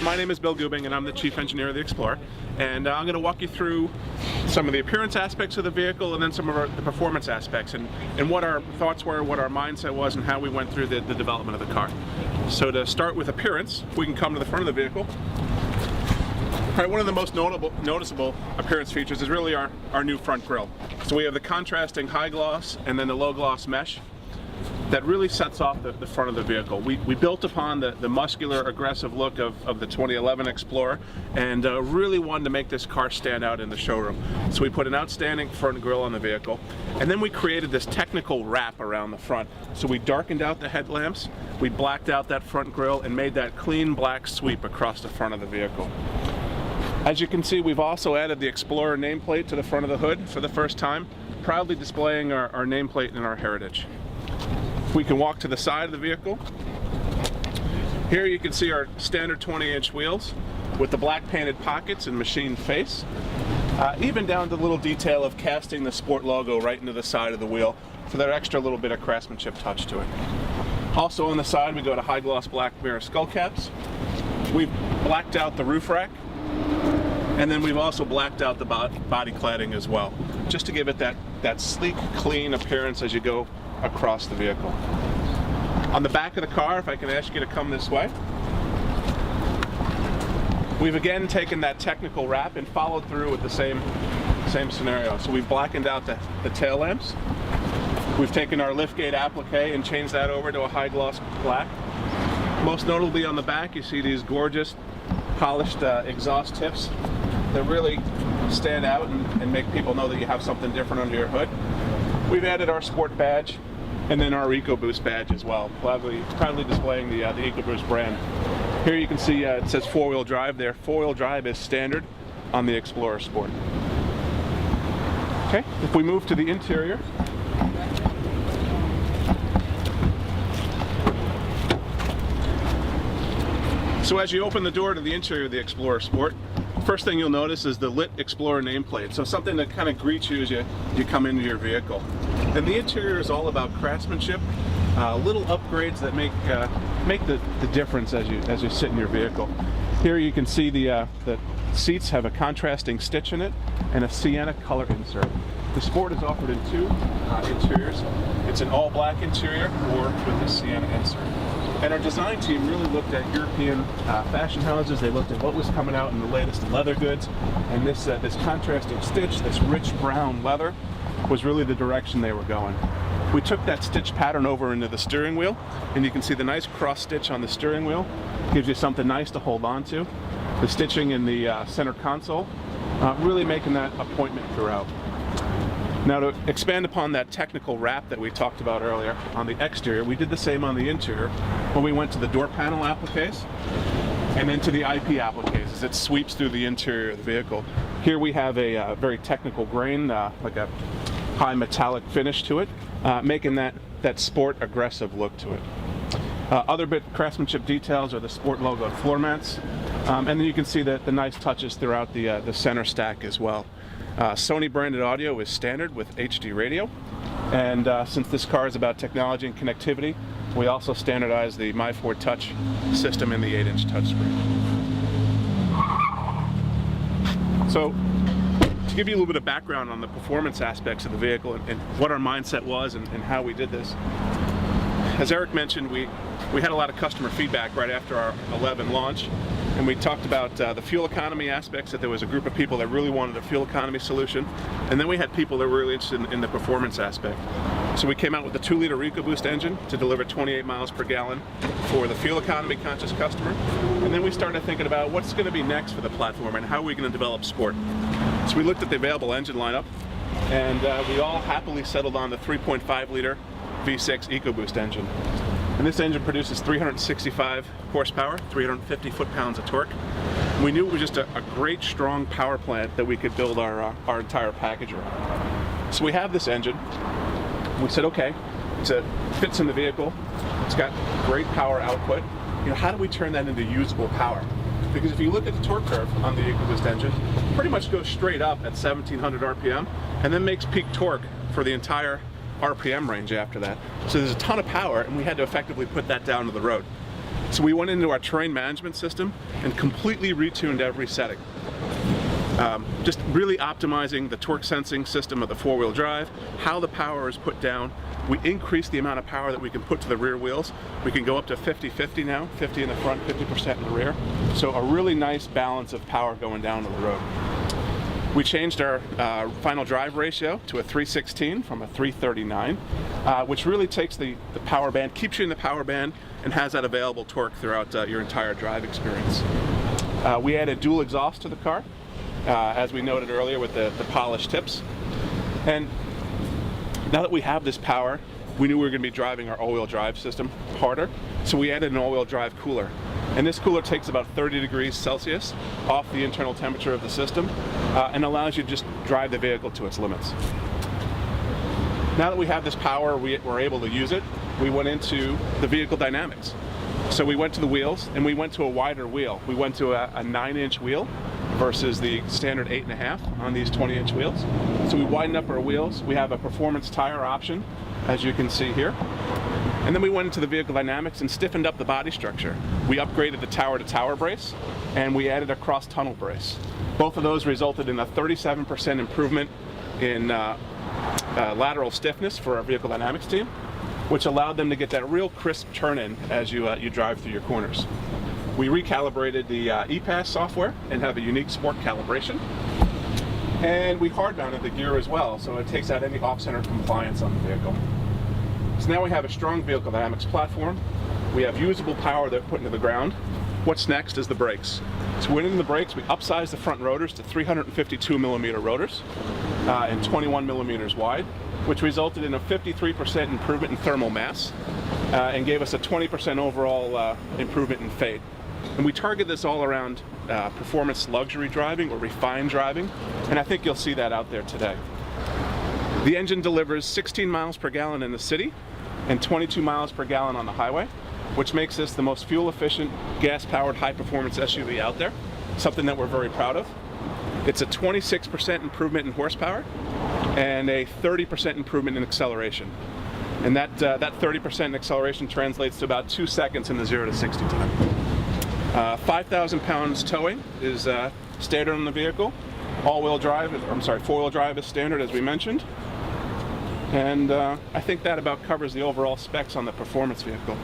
My name is Bill Gubing and I'm the Chief Engineer of the Explorer, and I'm going to walk you through some of the appearance aspects of the vehicle and then some of the performance aspects and what our thoughts were, what our mindset was, and how we went through the development of the car. So to start with appearance, we can come to the front of the vehicle. All right, one of the most noticeable appearance features is really our new front grille. So we have the contrasting high gloss and then the low gloss mesh that really sets off the front of the vehicle. We built upon the muscular, aggressive look of the 2011 Explorer and really wanted to make this car stand out in the showroom. So we put an outstanding front grille on the vehicle, and then we created this technical wrap around the front. So we darkened out the headlamps, we blacked out that front grille, and made that clean black sweep across the front of the vehicle. As you can see, we've also added the Explorer nameplate to the front of the hood for the first time, proudly displaying our nameplate and our heritage. We can walk to the side of the vehicle. Here you can see our standard 20-inch wheels with the black painted pockets and machined face, even down to the little detail of casting the Sport logo right into the side of the wheel for that extra little bit of craftsmanship touch to it. Also on the side, we go to high gloss black mirror skull caps. We've blacked out the roof rack, and then we've also blacked out the body cladding as well, just to give it that sleek, clean appearance as you go across the vehicle. On the back of the car, if I can ask you to come this way, we've again taken that technical wrap and followed through with the same scenario. So we've blackened out the tail lamps. We've taken our liftgate applique and changed that over to a high gloss black. Most notably on the back, you see these gorgeous polished exhaust tips that really stand out and make people know that you have something different under your hood. We've added our Sport badge and then our EcoBoost badge as well, proudly displaying the EcoBoost brand. Here you can see it says four-wheel drive there. Four-wheel drive is standard on the Explorer Sport. Okay, if we move to the interior, so as you open the door to the interior of the Explorer Sport, first thing you'll notice is the lit Explorer nameplate. So something that kind of greets you as you come into your vehicle. And the interior is all about craftsmanship, little upgrades that make the difference as you sit in your vehicle. Here you can see the seats have a contrasting stitch in it and a sienna color insert. The Sport is offered in two interiors. It's an all black interior or with a sienna insert. And our design team really looked at European fashion houses. They looked at what was coming out in the latest leather goods, and this contrasting stitch, this rich brown leather, was really the direction they were going. We took that stitch pattern over into the steering wheel, and you can see the nice cross stitch on the steering wheel gives you something nice to hold on to. The stitching in the center console, really making that a appointment throughout. Now, to expand upon that technical wrap that we talked about earlier on the exterior, we did the same on the interior when we went to the door panel appliques and then to the IP appliques as it sweeps through the interior of the vehicle. Here we have a very technical grain, like a high metallic finish to it, making that Sport aggressive look to it. Other craftsmanship details are the Sport logo floor mats, and then you can see the nice touches throughout the center stack as well. Sony branded audio is standard with HD radio, and since this car is about technology and connectivity, we also standardized the My4 Touch system in the 8-inch touchscreen. So, to give you a little bit of background on the performance aspects of the vehicle and what our mindset was and how we did this, as Eric mentioned, we had a lot of customer feedback right after our 11 launch. And we talked about the fuel economy aspects, that there was a group of people that really wanted a fuel economy solution. And then we had people that were really interested in the performance aspect. So we came out with the 2-liter EcoBoost engine to deliver 28 miles per gallon for the fuel economy conscious customer. And then we started thinking about what's going to be next for the platform and how are we going to develop Sport. So we looked at the available engine lineup, and we all happily settled on the 3.5-liter V6 EcoBoost engine. And this engine produces 365 horsepower, 350 foot-pounds of torque. We knew it was just a great, strong power plant that we could build our entire package around. So we have this engine. We said, okay, it fits in the vehicle. It's got great power output. How do we turn that into usable power? Because if you look at the torque curve on the EcoBoost engine, it pretty much goes straight up at 1700 RPM and then makes peak torque for the entire RPM range after that. So there's a ton of power, and we had to effectively put that down to the road. So we went into our terrain management system and completely retuned every setting. Just really optimizing the torque sensing system of the four-wheel drive, how the power is put down. We increased the amount of power that we can put to the rear wheels. We can go up to 50-50 now, 50 in the front, 50% in the rear. So a really nice balance of power going down to the road. We changed our final drive ratio to a 316 from a 339, which really takes the power band, keeps you in the power band, and has that available torque throughout your entire drive experience. We added dual exhaust to the car, as we noted earlier with the polished tips. And now that we have this power, we knew we were going to be driving our all-wheel drive system harder, so we added an all-wheel drive cooler. And this cooler takes about 30 degrees Celsius off the internal temperature of the system and allows you to just drive the vehicle to its limits. Now that we have this power, we're able to use it, we went into the vehicle dynamics. So we went to the wheels and we went to a wider wheel. We went to a 9-inch wheel versus the standard 8.5 on these 20-inch wheels. So we widened up our wheels. We have a performance tire option, as you can see here. And then we went into the vehicle dynamics and stiffened up the body structure. We upgraded the tower-to-tower brace and we added a cross-tunnel brace. Both of those resulted in a 37% improvement in lateral stiffness for our vehicle dynamics team, which allowed them to get that real crisp turn-in as you drive through your corners. We recalibrated the ePass software and have a unique sport calibration. And we hard-mounted the gear as well, so it takes out any off-center compliance on the vehicle. So now we have a strong vehicle dynamics platform. We have usable power that we put into the ground. What's next is the brakes. So we went into the brakes, we upsized the front rotors to 352 millimeter rotors and 21 millimeters wide, which resulted in a 53% improvement in thermal mass and gave us a 20% overall improvement in fade. And we target this all around performance luxury driving or refined driving, and I think you'll see that out there today. The engine delivers 16 miles per gallon in the city and 22 miles per gallon on the highway, which makes this the most fuel-efficient, gas-powered, high-performance SUV out there, something that we're very proud of. It's a 26% improvement in horsepower and a 30% improvement in acceleration. And that 30% in acceleration translates to about 2 seconds in the 0 to 60 time. 5,000 pounds towing is standard on the vehicle. All-wheel drive, four-wheel drive is standard, as we mentioned. And I think that about covers the overall specs on the performance vehicle.